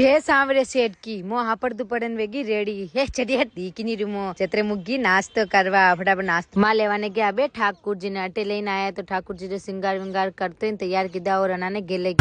हे सांवरे सेठ की मो हापड़ दुपड़न वेगी रेडी हे चढ़िया दीकिनी रूमो जत्रे मुग्गी नाश्तो करवा फटाफट नाश्तो मां लेवाने गया बे ठाकुर जी ने अटे लेने आया तो ठाकुर जी ने सिंगार विंगार करते तैयार किया और अनाने गेले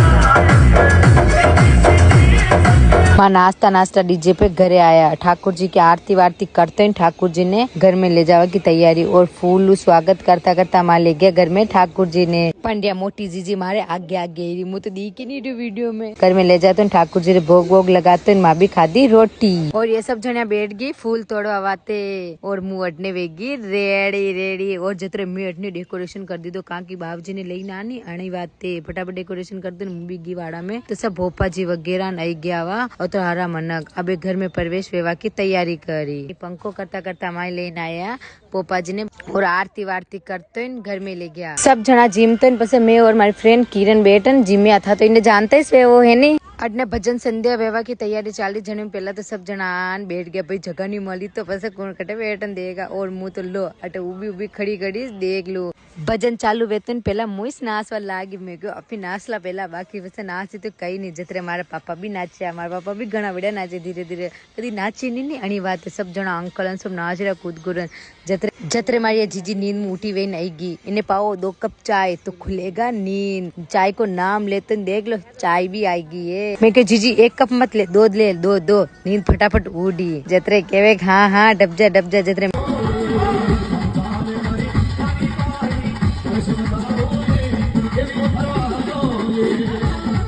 मां नाश्ता नाश्ता डीजे पे घरे आया। ठाकुर जी की आरती वारती करते हैं ठाकुर जी ने घर में ले जावा की तैयारी और फूल स्वागत करता करता मां ले गया घर में ठाकुर जी ने। पंड्या मोटी जीजी मारे आगे आगे मुँह तो दी की नहीं वीडियो में घर में ले जाते हैं ठाकुर जी ने भोग वोग लगाते हैं। माँ भी खादी रोटी और ये सब जनिया बैठ गई फूल तोड़वा वाते और मुँह अटने वेगी रेडी रेडी और जतरे मुँह अटने डेकोरेशन कर दी तो कहाँ की बाप जी ने लेना आनी अणी वाते फटाफट डेकोरेशन कर दे बीगी वाड़ा में तो सब भोपा जी वगैरह नहीं गया वा और तो हरा मनक अबे घर में प्रवेश वेवा की तैयारी करी। पंखो करता करता माई लेने आया पोपा जी ने और आरती वारती करते घर में ले गया। सब जना जिमते पस मैं और मारी फ्रेंड किरण बेटन जिम्या था तो इन्हें जानते ही वो है नहीं अटने भजन संध्या वेवा की तैयारी चाली जने पहला तो सब जना बैठ गया भाई जगह नहीं मिली तो पस कौन कटे बेटन देगा और मुँह तो लो अटे उबी उबी खड़ी खड़ी देख लो भजन चालू वेतन पहला मुइस नाचवा लागी मैं क्यों अभी नाचला पहला बाकी वैसे नाची तो कई नहीं जतरे हमारे पापा भी नाचे हमारे पापा भी घना बढ़िया नाचे धीरे धीरे कभी नाची नहीं अणी बात है सब जना अंकल सब नाच रहा कूद गुरन जतरे जतरे मारी जीजी नींद में उठी वही आएगी इन्हें पाओ 2 कप चाय तो खुलेगा नींद चाय को नाम लेते देख लो चाय भी आएगी ये मैं कह जीजी 1 कप मत ले 2 ले 2 नींद फटाफट उड़ी जतरे केवे हाँ डबजा जतरे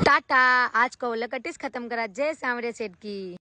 टाटा आज को लकटिस खत्म करा। जय सांवरे सेठ की।